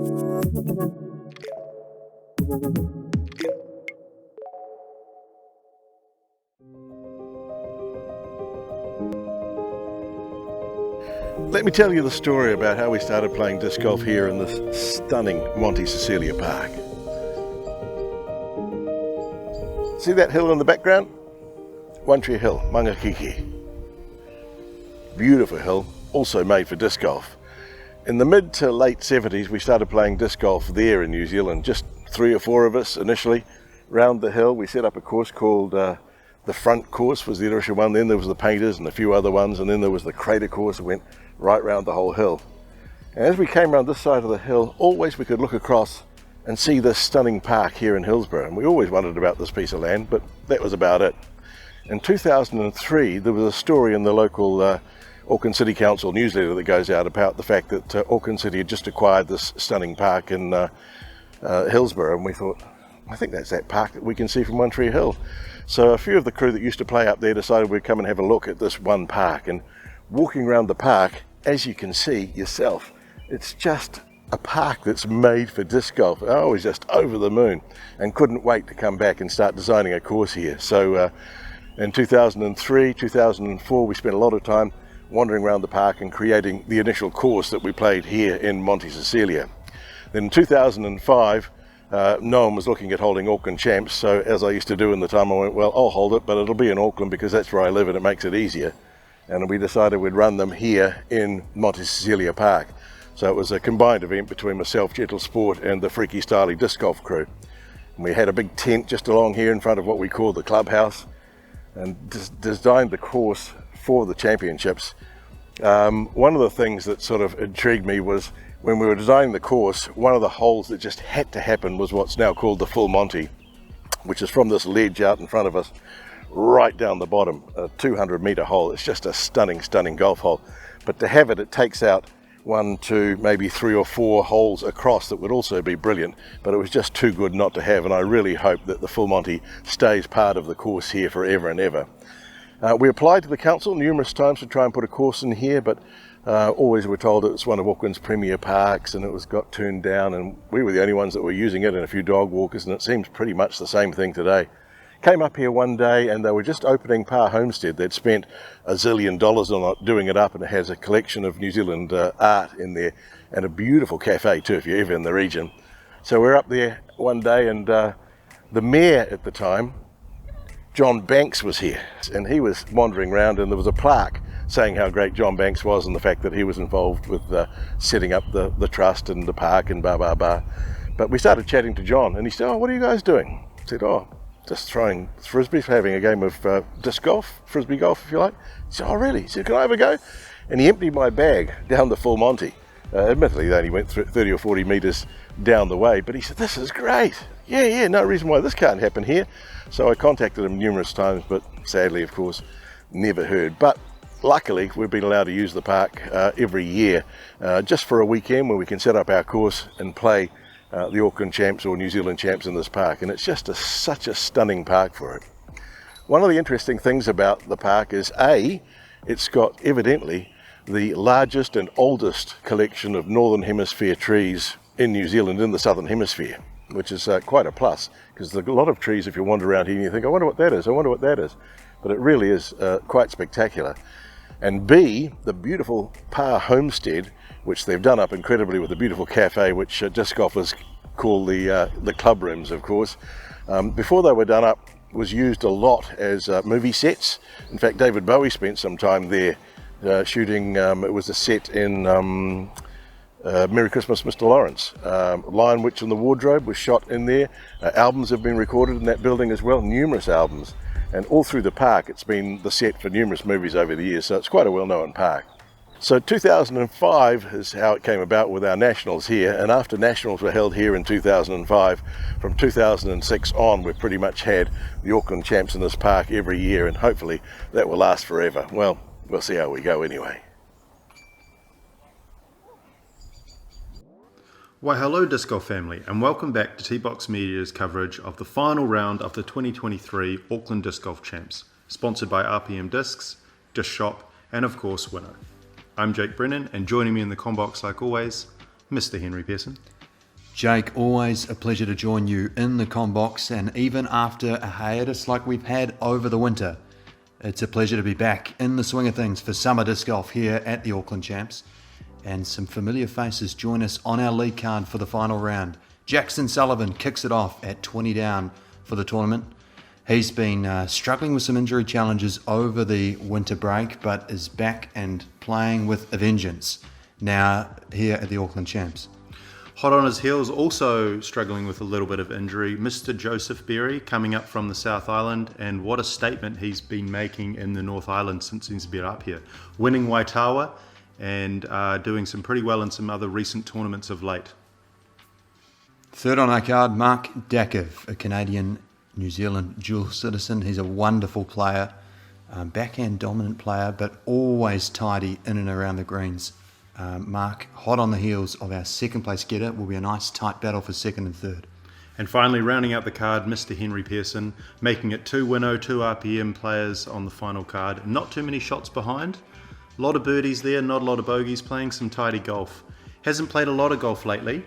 Let me tell you the story about how we started playing disc golf here in this stunning Monte Cecilia Park. See that hill in the background? One Tree Hill, Mangakiki. Beautiful hill, also made for disc golf. In the mid to late 70s we started playing disc golf there in New Zealand, just 3 or 4 of us initially. Round the hill we set up a course called the front course was the initial one, then there was the painters and a few other ones, and then there was the crater course that went right round the whole hill. And as we came around this side of the hill, always we could look across and see this stunning park here in Hillsborough, and we always wondered about this piece of land, but that was about it. In 2003 there was a story in the local Auckland City Council newsletter that goes out about the fact that Auckland City had just acquired this stunning park in Hillsborough, and we thought, I think that's that park that we can see from One Tree Hill. So a few of the crew that used to play up there decided we'd come and have a look at this one park, and walking around the park, as you can see yourself, it's just a park that's made for disc golf. I was just over the moon and couldn't wait to come back and start designing a course here. So in 2003, 2004 we spent a lot of time wandering around the park and creating the initial course that we played here in Monte Cecilia. Then in 2005 no one was looking at holding Auckland champs, so as I used to do in the time, I went, well, I'll hold it, but it'll be in Auckland because that's where I live and it makes it easier. And we decided we'd run them here in Monte Cecilia Park. So it was a combined event between myself, Gentil Sport, and the Freaky Starly disc golf crew. And we had a big tent just along here in front of what we call the clubhouse, and designed the course for the championships. One of the things that sort of intrigued me was when we were designing the course, one of the holes that just had to happen was what's now called the full Monty, which is from this ledge out in front of us right down the bottom, a 200-meter hole. It's just a stunning, stunning golf hole. But to have it, it takes out 1, 2, maybe 3 or 4 holes across that would also be brilliant, but it was just too good not to have, and I really hope that the full Monty stays part of the course here forever and ever. We applied to the council numerous times to try and put a course in here, but always were told it was one of Auckland's premier parks and it was got turned down, and we were the only ones that were using it and a few dog walkers, and it seems pretty much the same thing today. Came up here one day and they were just opening Par Homestead. They'd spent $1 zillion on it, doing it up, and it has a collection of New Zealand art in there and a beautiful cafe too if you're ever in the region. So we're up there one day, and the mayor at the time, John Banks, was here, and he was wandering around, and there was a plaque saying how great John Banks was and the fact that he was involved with setting up the trust and the park and blah blah blah. But we started chatting to John, and he said, "Oh, what are you guys doing?" I said, "Oh, just throwing frisbees, having a game of disc golf, frisbee golf if you like." He said, "Oh really?" He said, "Can I have a go?" And he emptied my bag down the full Monty. Admittedly they only went 30 or 40 meters down the way, but he said, "This is great. Yeah, no reason why this can't happen here." So I contacted him numerous times, but sadly, of course, never heard. But luckily, we've been allowed to use the park every year, just for a weekend where we can set up our course and play the Auckland champs or New Zealand champs in this park. And it's just such a stunning park for it. One of the interesting things about the park is, it's got evidently the largest and oldest collection of Northern Hemisphere trees in New Zealand in the Southern Hemisphere, which is quite a plus, because there's a lot of trees if you wander around here and you think, I wonder what that is, I wonder what that is. But it really is quite spectacular. And B, the beautiful Par Homestead, which they've done up incredibly with a beautiful cafe, which disc golfers call the club rooms, of course. Before they were done up, was used a lot as movie sets. In fact, David Bowie spent some time there shooting. It was a set in Merry Christmas, Mr. Lawrence. Lion Witch and the Wardrobe was shot in there. Albums have been recorded in that building as well, numerous albums. And all through the park, it's been the set for numerous movies over the years, so it's quite a well-known park. So 2005 is how it came about with our nationals here, and after nationals were held here in 2005, from 2006 on, we've pretty much had the Auckland champs in this park every year, and hopefully that will last forever. Well, we'll see how we go anyway. Why hello Disc Golf family, and welcome back to T-Box Media's coverage of the final round of the 2023 Auckland Disc Golf Champs, sponsored by RPM Discs, Disc Shop, and of course Winner. I'm Jake Brennan, and joining me in the combox like always, Mr. Henry Pearson. Jake, always a pleasure to join you in the Combox, and even after a hiatus like we've had over the winter, it's a pleasure to be back in the swing of things for summer disc golf here at the Auckland Champs. And some familiar faces join us on our lead card for the final round. Sullivan kicks it off at 20 down for the tournament. He's been struggling with some injury challenges over the winter break, but is back and playing with a vengeance now here at the Auckland Champs. Hot on his heels, also struggling with a little bit of injury, Mr. Josef coming up from the South Island, and what a statement he's been making in the North Island since he's been up here. Winning Waitawa and doing some pretty well in some other recent tournaments of late. Third on our card, Mark Dakiv, a Canadian New Zealand dual citizen. He's a wonderful player, backhand dominant player, but always tidy in and around the greens. Mark, hot on the heels of our second place getter, will be a nice tight battle for second and third. And finally, rounding out the card, Mr. Henry Pearson, making it 2 Winnow, 2 RPM players on the final card. Not too many shots behind. A lot of birdies there, not a lot of bogeys, playing some tidy golf. Hasn't played a lot of golf lately,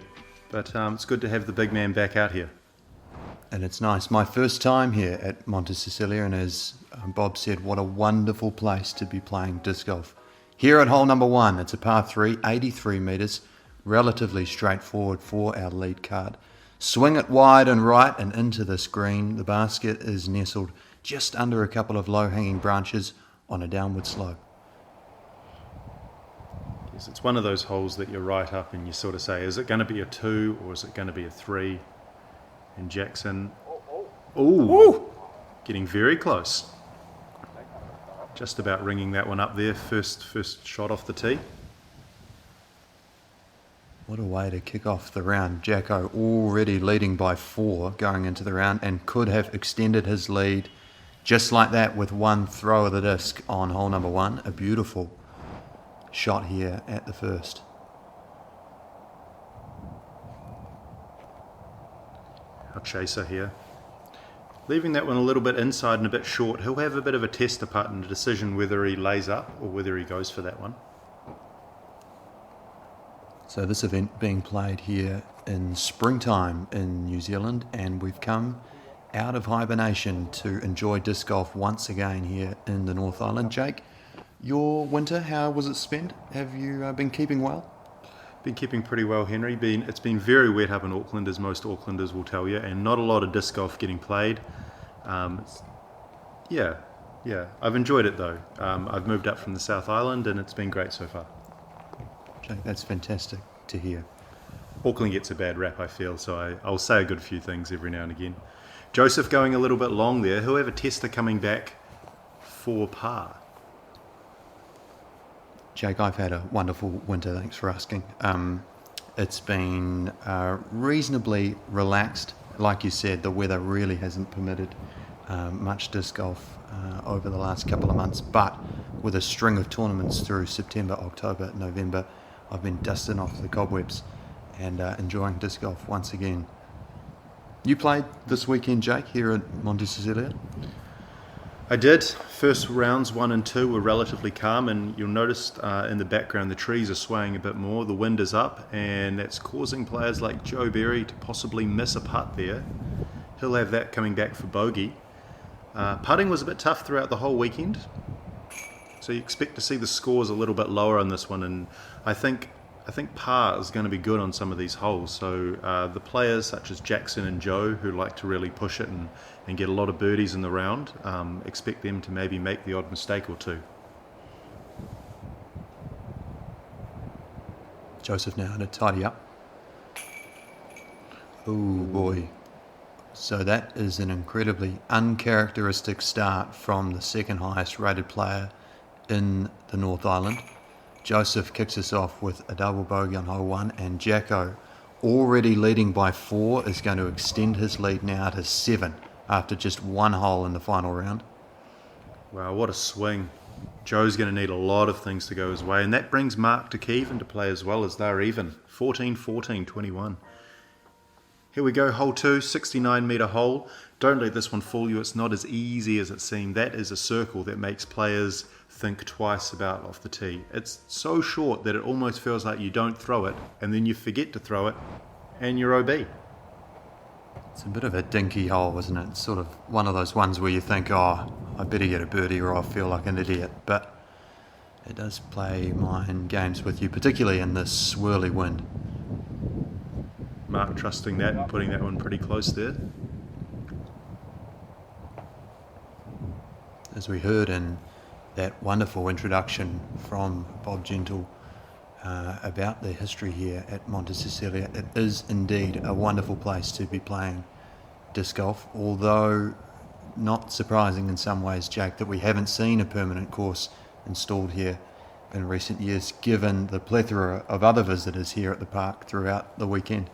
but it's good to have the big man back out here. And it's nice. My first time here at Monte Cecilia, and as Bob said, what a wonderful place to be playing disc golf. Here at hole number 1, it's a par 3, 83 metres, relatively straightforward for our lead card. Swing it wide and right and into this green. The basket is nestled just under a couple of low-hanging branches on a downward slope. Yes, it's one of those holes that you're right up and you sort of say, is it going to be a 2 or is it going to be a 3? And Jackson, getting very close. Just about ringing that one up there, first shot off the tee. What a way to kick off the round. Jacko already leading by 4 going into the round, and could have extended his lead just like that with one throw of the disc on hole number 1. A beautiful shot here at the first. Our chaser here. Leaving that one a little bit inside and a bit short. He'll have a bit of a tester putt and a decision whether he lays up or whether he goes for that one. So this event being played here in springtime in New Zealand, and we've come out of hibernation to enjoy disc golf once again here in the North Island. Jake, your winter, how was it spent? Have you been keeping well? Been keeping pretty well, Henry. It's been very wet up in Auckland, as most Aucklanders will tell you, and not a lot of disc golf getting played. Yeah, I've enjoyed it though. I've moved up from the South Island and it's been great so far. Jake, that's fantastic to hear. Auckland gets a bad rap, I feel, so I'll say a good few things every now and again. Joseph going a little bit long there. He'll have a tester coming back for par. Jake, I've had a wonderful winter, thanks for asking. It's been reasonably relaxed. Like you said, the weather really hasn't permitted much disc golf over the last couple of months, but with a string of tournaments through September, October, November, I've been dusting off the cobwebs and enjoying disc golf once again. You played this weekend, Jake, here at Monte Cecilia? I did. First rounds 1 and 2 were relatively calm, and you'll notice in the background the trees are swaying a bit more, the wind is up, and that's causing players like Joe Berry to possibly miss a putt there. He'll have that coming back for bogey. Putting was a bit tough throughout the whole weekend, so you expect to see the scores a little bit lower on this one, and I think par is going to be good on some of these holes. So the players such as Jackson and Joe, who like to really push it and get a lot of birdies in the round, expect them to maybe make the odd mistake or two. Joseph now to tidy up. Oh boy. So that is an incredibly uncharacteristic start from the second highest rated player in the North Island. Joseph kicks us off with a double bogey on hole 1, and Jacko, already leading by 4, is going to extend his lead now to 7 after just 1 hole in the final round. Wow, what a swing. Joe's going to need a lot of things to go his way, and that brings Mark Dakiv into play as well, as they're even. 14-14, 21. Here we go, hole 2, 69 metre hole. Don't let this one fool you, it's not as easy as it seemed. That is a circle that makes players think twice about off the tee. It's so short that it almost feels like you don't throw it, and then you forget to throw it, and your OB. It's a bit of a dinky hole, isn't it? It's sort of one of those ones where you think, oh, I better get a birdie or I'll feel like an idiot. But it does play mind games with you, particularly in this swirly wind. Mark trusting that and putting that one pretty close there. As we heard in that wonderful introduction from Bob Gentil about the history here at Monte Cecilia, it is indeed a wonderful place to be playing disc golf, although not surprising in some ways, Jake, that we haven't seen a permanent course installed here in recent years, given the plethora of other visitors here at the park throughout the weekend.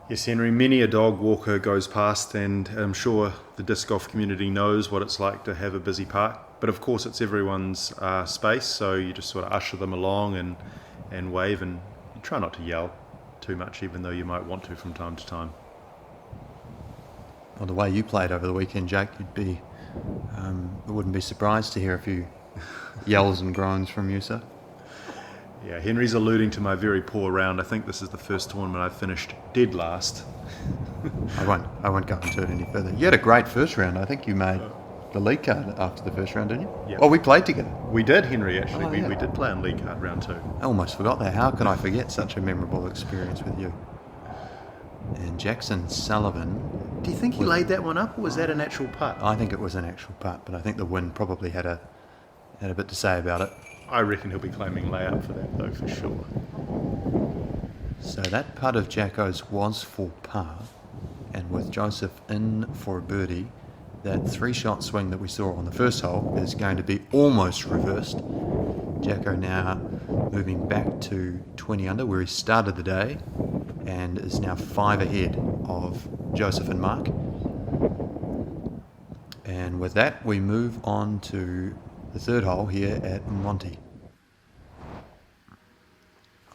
Yes, Henry, many a dog walker goes past, and I'm sure the disc golf community knows what it's like to have a busy park. But of course, it's everyone's space, so you just sort of usher them along and wave, and you try not to yell too much, even though you might want to from time to time. Well, the way you played over the weekend, Jake, you'd be, I wouldn't be surprised to hear a few yells and groans from you, sir. Yeah, Henry's alluding to my very poor round. I think this is the first tournament I've finished dead last. I won't go into it any further. You had a great first round. I think you made the lead card after the first round, didn't you? Yeah. Oh, we played together. We did, Henry, actually. Oh, yeah. We did play on lead card round 2. I almost forgot that. How can I forget such a memorable experience with you? And Jackson Sullivan. Do you think he laid that one up, or was that an actual putt? I think it was an actual putt, but I think the wind probably had a bit to say about it. I reckon he'll be claiming layup for that, though, for sure. So that putt of Jacko's was for par, and with Josef in for a birdie, that 3-shot swing that we saw on the first hole is going to be almost reversed. Jacko now moving back to 20 under, where he started the day, and is now 5 ahead of Josef and Mark. And with that, we move on to the third hole here at Monte.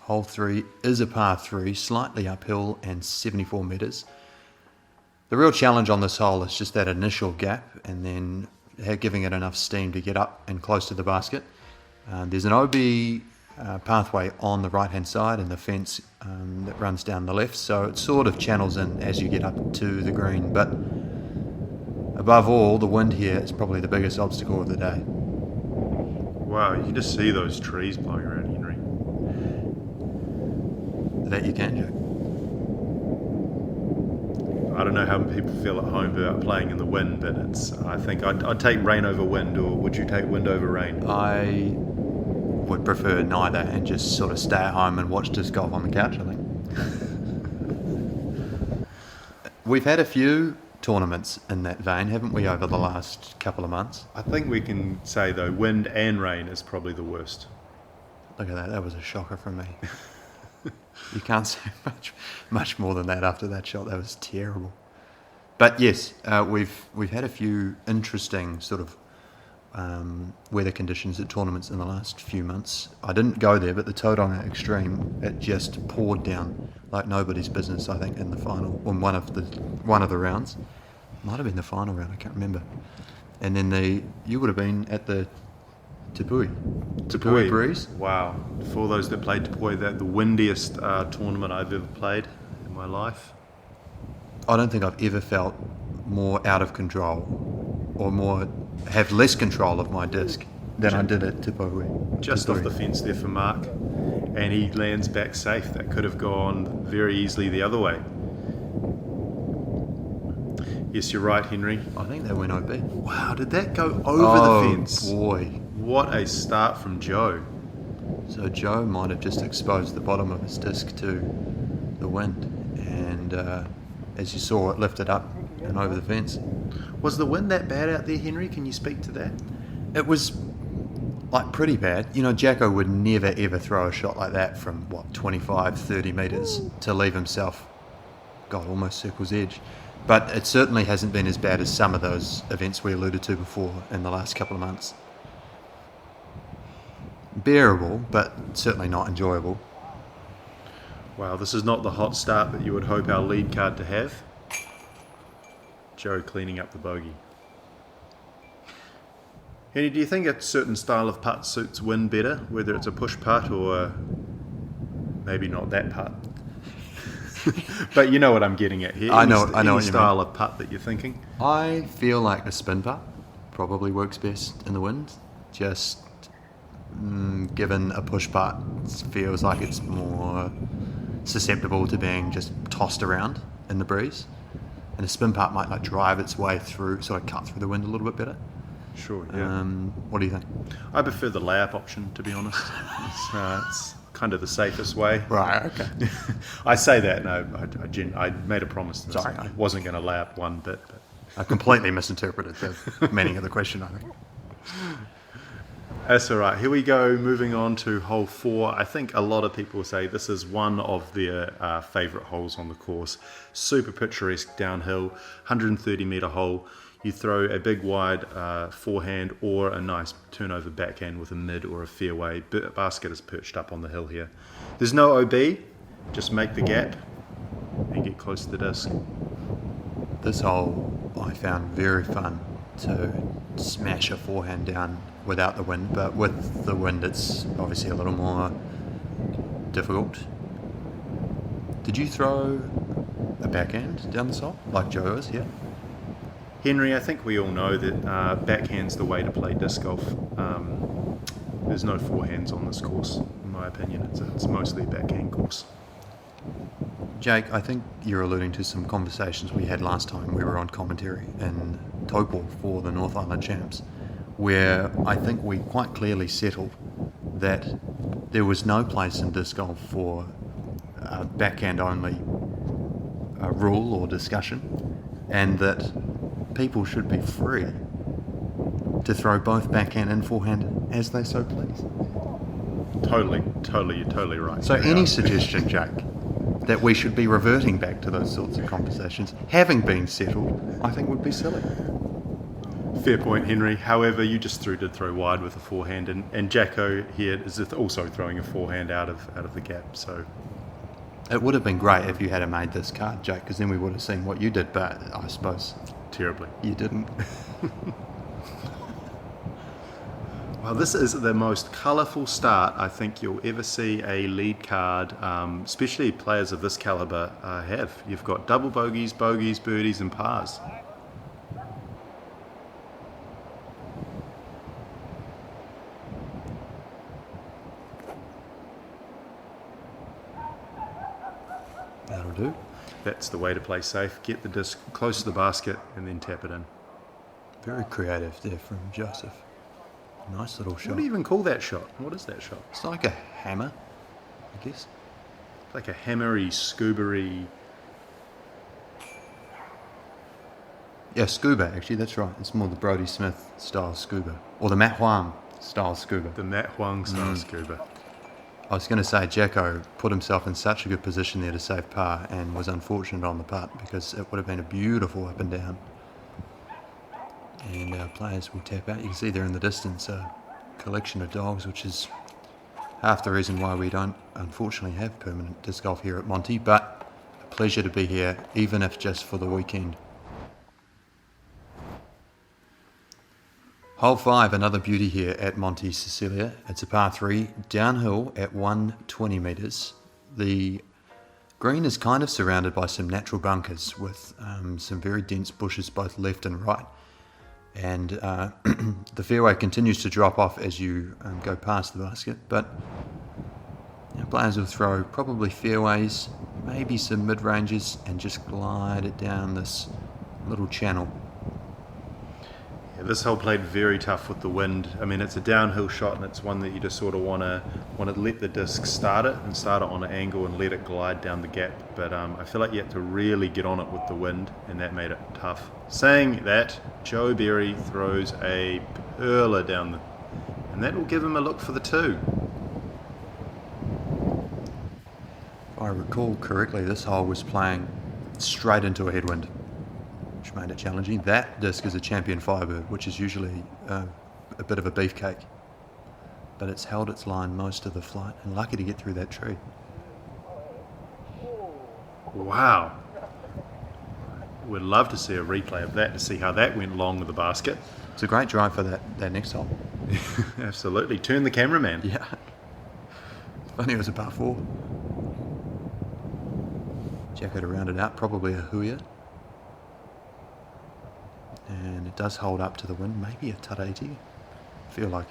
Hole 3 is a par 3, slightly uphill and 74 metres. The real challenge on this hole is just that initial gap and then giving it enough steam to get up and close to the basket. There's an OB pathway on the right hand side and the fence that runs down the left, so it sort of channels in as you get up to the green, but above all, the wind here is probably the biggest obstacle of the day. Wow, you can just see those trees blowing around, Henry. That you can, Joe. I don't know how people feel at home about playing in the wind, but I think I'd take rain over wind, or would you take wind over rain? I would prefer neither and just sort of stay at home and watch disc golf on the couch, I think. We've had a few tournaments in that vein, haven't we, over the last couple of months? I think we can say, though, wind and rain is probably the worst. Look at that was a shocker from me. You can't say much more than that after that shot. That was terrible. But yes, we've had a few interesting sort of weather conditions at tournaments in the last few months. I didn't go there, but the Tauranga Extreme, it just poured down like nobody's business, I think, in the final, on one of the rounds. Might have been the final round, I can't remember. And then you would have been at the Tepui Breeze. Wow. For those that played Tepui, the windiest tournament I've ever played in my life. I don't think I've ever felt more out of control or have less control of my disc than I did at Tepui. Just off the fence there for Mark, and he lands back safe. That could have gone very easily the other way. Yes, you're right, Henry. I think that went OB. Wow, did that go over the fence? Oh boy. What a start from Joe. So Joe might have just exposed the bottom of his disc to the wind, and as you saw, it lifted up and over the fence. Was the wind that bad out there, Henry? Can you speak to that? It was like pretty bad. You know, Jacko would never ever throw a shot like that from 25, 30 metres to leave himself, almost circle's edge. But it certainly hasn't been as bad as some of those events we alluded to before in the last couple of months. Bearable, but certainly not enjoyable. Wow, this is not the hot start that you would hope our lead card to have. Joe cleaning up the bogey. Henry, do you think a certain style of putt suits wind better, whether it's a push putt or maybe not that putt? But you know what I'm getting at here. I know Any what you style of putt that you're thinking? I feel like a spin putt probably works best in the wind. Just given a push putt feels like it's more susceptible to being just tossed around in the breeze. And a spin putt might like drive its way through, sort of cut through the wind a little bit better. Sure, yeah. What do you think? I prefer the layup option, to be honest. It's kind of the safest way. Right, okay. I say that, no, I made a promise to myself. Sorry. I wasn't going to lay up one bit. But. I completely misinterpreted the meaning of the question, I think. That's all right. Here we go, moving on to hole 4. I think a lot of people say this is one of their favourite holes on the course. Super picturesque downhill, 130-metre hole. You throw a big wide forehand or a nice turnover backhand with a mid or a fairway. Basket is perched up on the hill here. There's no OB, just make the gap and get close to the disc. This hole I found very fun to smash a forehand down without the wind, but with the wind it's obviously a little more difficult. Did you throw a backhand down the side like Joe is here? Henry, I think we all know that backhand's the way to play disc golf. There's no forehands on this course, in my opinion. It's mostly a backhand course. Jake, I think you're alluding to some conversations we had last time we were on commentary in Taupo for the North Island Champs, where I think we quite clearly settled that there was no place in disc golf for a backhand only rule or discussion, and that people should be free to throw both backhand and forehand as they so please. Totally, you're totally right. So any suggestion, Jake, that we should be reverting back to those sorts of conversations, having been settled, I think would be silly. Fair point, Henry. However, you just did throw wide with a forehand, and Jacko here is also throwing a forehand out of the gap. So it would have been great if you had made this card, Jake, because then we would have seen what you did, but I suppose terribly you didn't. Well, this is the most colourful start I think you'll ever see a lead card, especially players of this calibre, have. You've got double bogeys, birdies and pars. That'll do. That's the way to play safe. Get the disc close to the basket and then tap it in. Very creative there from Josef. Nice little shot. What do you even call that shot? What is that shot? It's like a hammer, I guess. Like a hammery, scuba-y... Yeah, scuba, actually, that's right. It's more the Brodie Smith style scuba. Or the Matt Huang style scuba. The Matt Huang style scuba. I was going to say Jacko put himself in such a good position there to save par and was unfortunate on the putt because it would have been a beautiful up and down. And our players will tap out. You can see there in the distance a collection of dogs, which is half the reason why we don't unfortunately have permanent disc golf here at Monte, but a pleasure to be here, even if just for the weekend. Hole 5, another beauty here at Monte Cecilia. It's a par 3, downhill at 120 metres. The green is kind of surrounded by some natural bunkers with some very dense bushes both left and right. And the fairway continues to drop off as you go past the basket, but players will throw probably fairways, maybe some mid-ranges, and just glide it down this little channel. Yeah, this hole played very tough with the wind. I mean, it's a downhill shot, and it's one that you just sort of want to let the disc start it on an angle and let it glide down the gap. But I feel like you have to really get on it with the wind, and that made it tough. Saying that, Joe Berry throws a perler down and that will give him a look for the 2. If I recall correctly, this hole was playing straight into a headwind, which made it challenging. That disc is a champion Firebird, which is usually a bit of a beefcake, but it's held its line most of the flight and lucky to get through that tree. Wow. We'd love to see a replay of that to see how that went long with the basket. It's a great drive for that next hole. Absolutely. Turn the cameraman. Yeah. Funny it was a par 4. Jacko to round it out, probably a huia. And it does hold up to the wind, maybe a tata 80. I feel like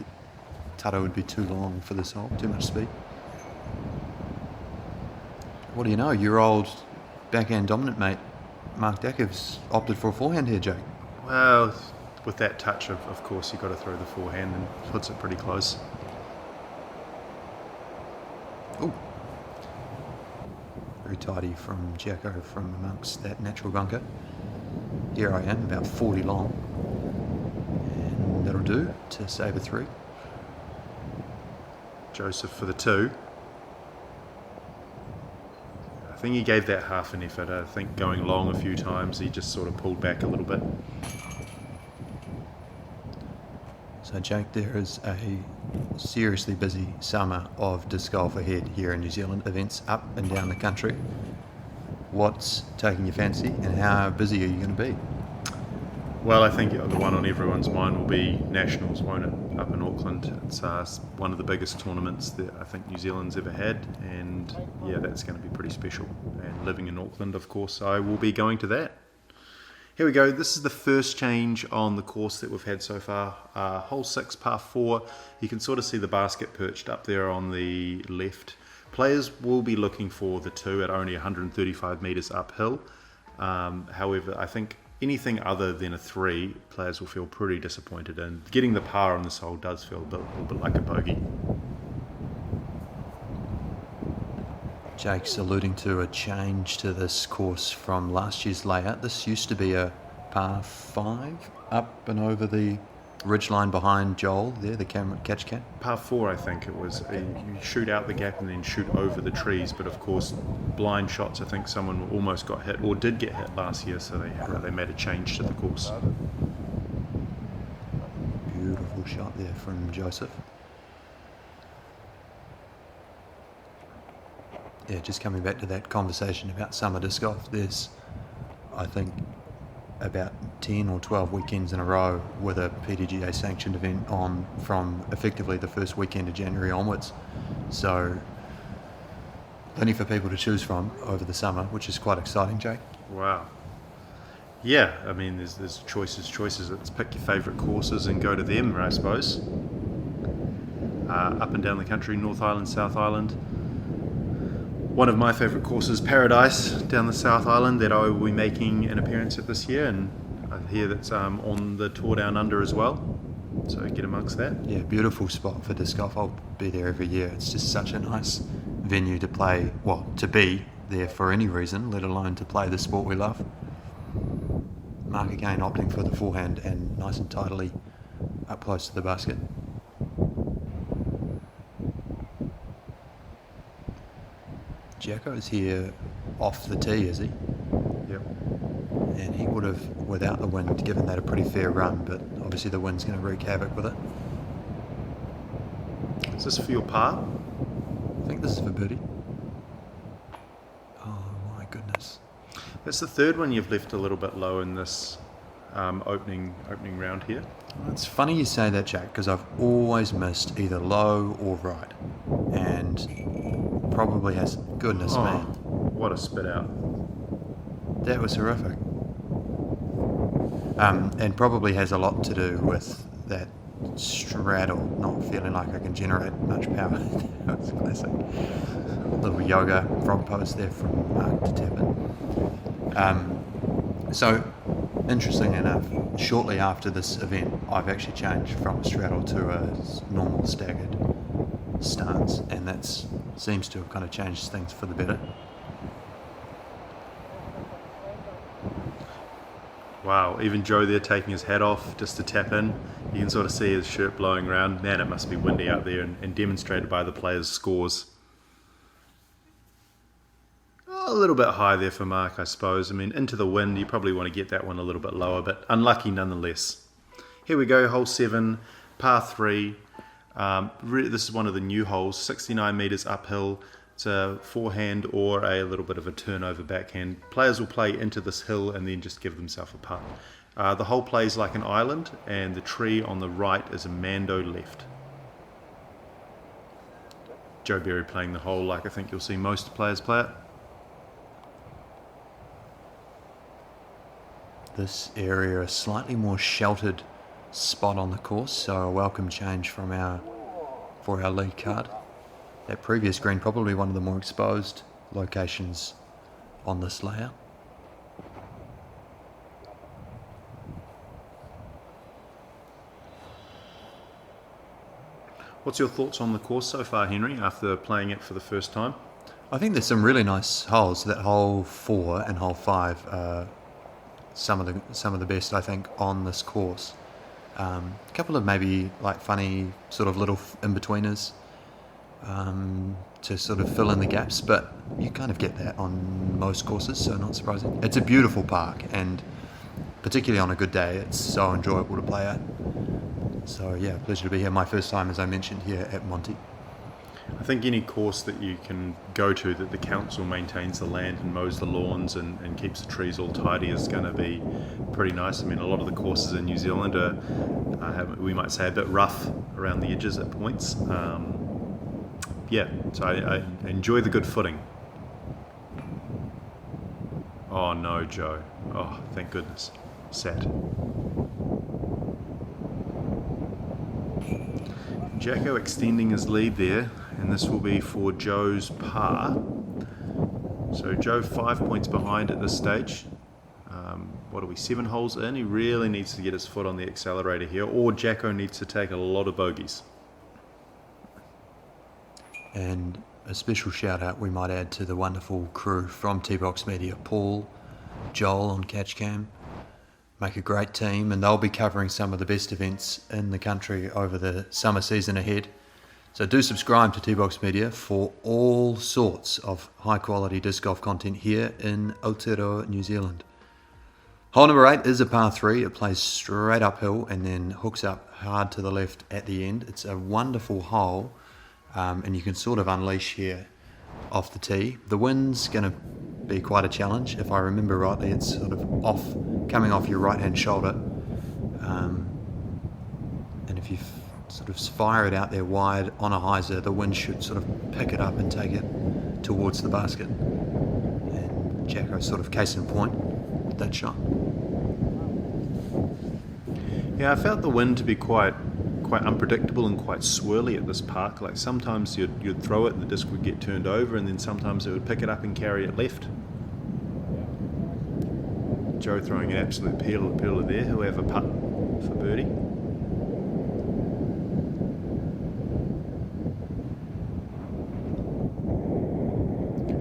tata would be too long for this hole, too much speed. What do you know, your old backhand dominant mate, Mark Dakiv's opted for a forehand here, Jake. Well, with that touch, of course, you've got to throw the forehand and puts it pretty close. Ooh. Very tidy from Jacko from amongst that natural bunker. Here I am, about 40 long. And that'll do to save a 3. Josef for the 2. I think he gave that half an effort. I think going long a few times, he just sort of pulled back a little bit. So Jake, there is a seriously busy summer of disc golf ahead here in New Zealand, events up and down the country. What's taking your fancy and how busy are you going to be? Well, I think the one on everyone's mind will be Nationals, won't it, up in Auckland. It's one of the biggest tournaments that I think New Zealand's ever had, and yeah, that's going to be pretty special. And living in Auckland, of course, I will be going to that. Here we go. This is the first change on the course that we've had so far. Hole 6, par 4. You can sort of see the basket perched up there on the left. Players will be looking for the 2 at only 135 metres uphill. However, I think anything other than a 3, players will feel pretty disappointed in. Getting the par on this hole does feel a little bit like a bogey. Jake's alluding to a change to this course from last year's layout. This used to be a par 5 up and over the ridgeline behind Joel there, the catch can. Par 4, I think it was. You shoot out the gap and then shoot over the trees, but of course blind shots, I think someone almost got hit or did get hit last year, so they made a change to the course. Beautiful shot there from Josef. Yeah, just coming back to that conversation about summer disc golf, there's, I think, about 10 or 12 weekends in a row with a PDGA sanctioned event on from effectively the first weekend of January onwards. So plenty for people to choose from over the summer, which is quite exciting, Jake. Wow. Yeah, I mean, there's choices. Let's pick your favourite courses and go to them, I suppose. Up and down the country, North Island, South Island. One of my favourite courses, Paradise, down the South Island, that I will be making an appearance at this year, and I hear that's on the tour down under as well, so get amongst that. Yeah, beautiful spot for disc golf. I'll be there every year. It's just such a nice venue to play, well, to be there for any reason, let alone to play the sport we love. Mark again opting for the forehand and nice and tidily up close to the basket. Jacko's here off the tee, is he? Yep. And he would have, without the wind, given that a pretty fair run, but obviously the wind's going to wreak havoc with it. Is this for your par? I think this is for birdie. Oh my goodness. That's the third one you've left a little bit low in this opening round here. Well, it's funny you say that, Jack, because I've always missed either low or right. And probably has, goodness me. What a spit out. That was horrific. And probably has a lot to do with that straddle, not feeling like I can generate much power. That was classic. Little yoga frog pose there from Mark to tap in. So, interesting enough, shortly after this event, I've actually changed from a straddle to a normal staggered stance, and that seems to have kind of changed things for the better. Wow, even Joe there taking his hat off just to tap in. You can sort of see his shirt blowing around. Man, it must be windy out there, and demonstrated by the players' scores. A little bit high there for Mark, I suppose. I mean, into the wind, you probably want to get that one a little bit lower, but unlucky nonetheless. Here we go, hole 7, par 3. This is one of the new holes, 69 metres uphill. It's a forehand or a little bit of a turnover backhand. Players will play into this hill and then just give themselves a putt. The hole plays like an island, and the tree on the right is a Mando left. Joe Berry playing the hole like I think you'll see most players play it. this area a slightly more sheltered spot on the course, so a welcome change for our lead card. That previous green, probably one of the more exposed locations on this layout. What's your thoughts on the course so far, Henry, after playing it for the first time? I think there's some really nice holes. That hole 4 and hole 5 are some of the best, I think, on this course. A couple of maybe like funny sort of little in-betweeners to sort of fill in the gaps, but you kind of get that on most courses, so not surprising. It's a beautiful park, and particularly on a good day, it's so enjoyable to play at. So yeah, pleasure to be here. My first time, as I mentioned, here at Monte. I think any course that you can go to that the council maintains the land and mows the lawns and keeps the trees all tidy is going to be pretty nice. I mean, a lot of the courses in New Zealand are, we might say, a bit rough around the edges at points. Yeah, so I enjoy the good footing. Oh no, Joe. Oh, thank goodness. Sad. Jacko extending his lead there, and this will be for Joe's par. So Joe 5 points behind at this stage. What are we, 7 holes in? He really needs to get his foot on the accelerator here, or Jacko needs to take a lot of bogeys. And a special shout out we might add to the wonderful crew from T-Box Media, Paul, Joel on Catchcam. Make a great team, and they'll be covering some of the best events in the country over the summer season ahead. So do subscribe to T-Box Media for all sorts of high quality disc golf content here in Aotearoa, New Zealand. Hole number 8 is a par 3. It plays straight uphill and then hooks up hard to the left at the end. It's a wonderful hole, and you can sort of unleash here off the tee. The wind's going to be quite a challenge. If I remember rightly, it's sort of coming off your right hand shoulder, and if you sort of fire it out there wide on a hyzer, the wind should sort of pick it up and take it towards the basket. And Jacko's sort of case in point with that shot. Yeah, I felt the wind to be quite unpredictable and quite swirly at this park. Like sometimes you'd throw it and the disc would get turned over, and then sometimes it would pick it up and carry it left. Joe throwing an absolute peeler there. He'll have a putt for birdie.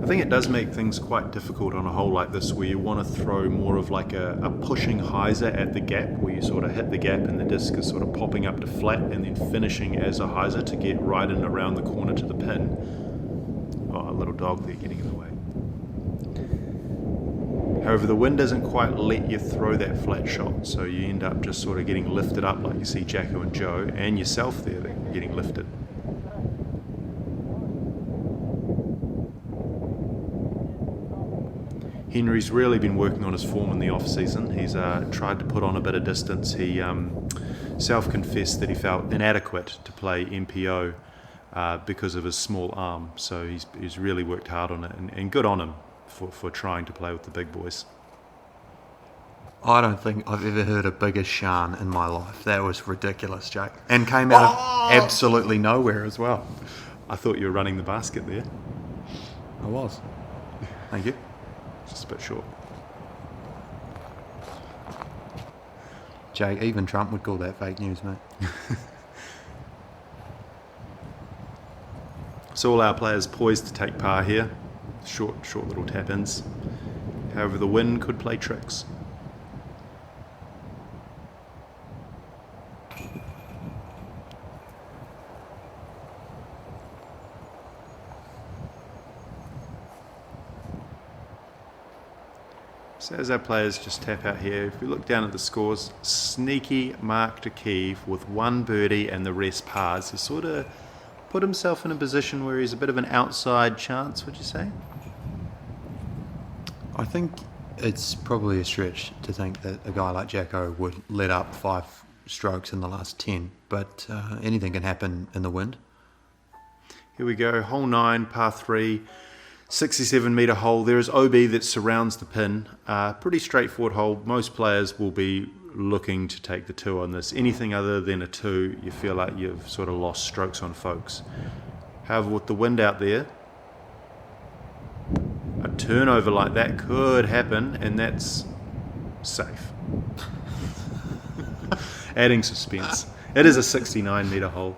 I think it does make things quite difficult on a hole like this, where you want to throw more of like a pushing hyzer at the gap, where you sort of hit the gap and the disc is sort of popping up to flat and then finishing as a hyzer to get right in around the corner to the pin. Oh, a little dog there getting in the way. However, the wind doesn't quite let you throw that flat shot, so you end up just sort of getting lifted up, like you see Jacko and Joe and yourself there getting lifted. Henry's really been working on his form in the off-season. He's tried to put on a bit of distance. He self-confessed that he felt inadequate to play MPO because of his small arm. So he's really worked hard on it, and good on him for trying to play with the big boys. I don't think I've ever heard a bigger shan in my life. That was ridiculous, Jake. And came out of absolutely nowhere as well. I thought you were running the basket there. I was. Thank you. Just a bit short. Jake, even Trump would call that fake news, mate. So all our players poised to take par here. Short little tap-ins. However, the wind could play tricks. So as our players just tap out here, if we look down at the scores, sneaky Mark Dakiv with 1 birdie and the rest pars. He sort of put himself in a position where he's a bit of an outside chance, would you say? I think it's probably a stretch to think that a guy like Jacko would let up 5 strokes in the last 10, but anything can happen in the wind. Here we go, hole 9, par 3. 67 metre hole. There is OB that surrounds the pin. Pretty straightforward hole. Most players will be looking to take the 2 on this. Anything other than a 2, you feel like you've sort of lost strokes on folks. However, with the wind out there, a turnover like that could happen, and that's safe. Adding suspense. It is a 69 metre hole.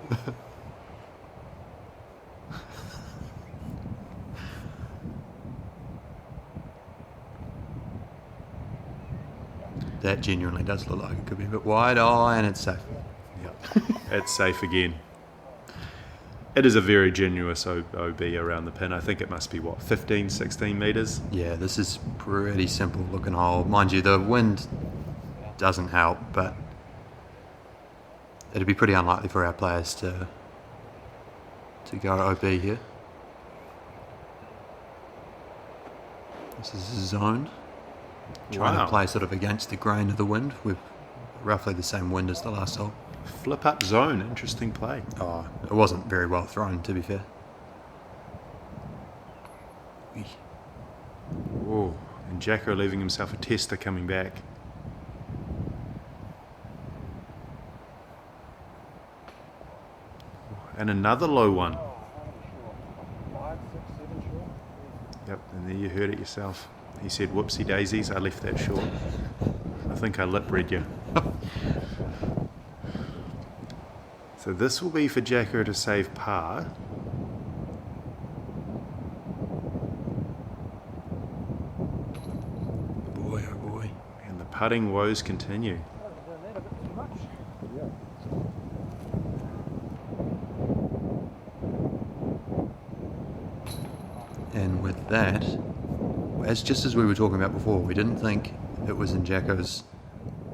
That genuinely does look like it could be a bit wide. Oh, and it's safe. Yep. It's safe again. It is a very generous OB around the pin. I think it must be, 15, 16 metres? Yeah, this is pretty simple looking hole. Mind you, the wind doesn't help, but it'd be pretty unlikely for our players to go OB here. This is zoned. Trying to play sort of against the grain of the wind with roughly the same wind as the last hole. Flip up zone, interesting play. Oh, it wasn't very well thrown, to be fair. Oh, and Jacko leaving himself a tester coming back. And another low one. Yep, and there you heard it yourself. He said, whoopsie daisies, I left that short. I think I lip read you. So this will be for Jacko to save par. Boy, oh boy. And the putting woes continue. And with that, just as we were talking about before, we didn't think it was in Jacko's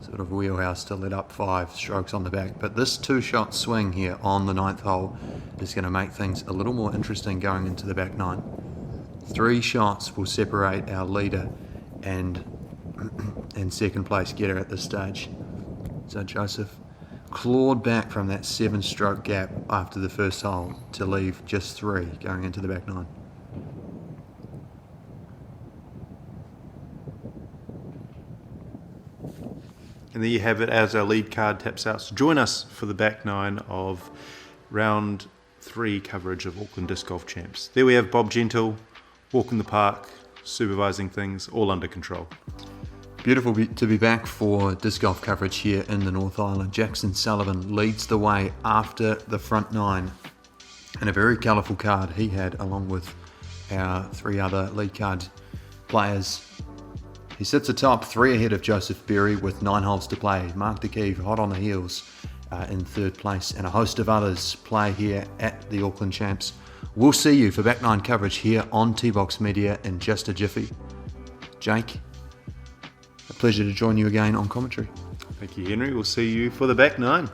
sort of wheelhouse to let up 5 strokes on the back, but this 2-shot swing here on the 9th hole is going to make things a little more interesting going into the back 9. 3 shots will separate our leader and second place getter at this stage. So Josef clawed back from that 7-stroke gap after the first hole to leave just 3 going into the back 9. And there you have it as our lead card taps out. So join us for the back 9 of round 3 coverage of Auckland Disc Golf Champs. There we have Bob Gentil, walking the park, supervising things, all under control. Beautiful to be back for disc golf coverage here in the North Island. Jackson Sullivan leads the way after the front 9. And a very colourful card he had along with our 3 other lead card players. He sits atop 3 ahead of Joseph Berry with 9 holes to play. Mark Dakiv hot on the heels in 3rd place, and a host of others play here at the Auckland Champs. We'll see you for back 9 coverage here on T-Box Media in just a jiffy. Jake, a pleasure to join you again on commentary. Thank you, Henry. We'll see you for the back 9.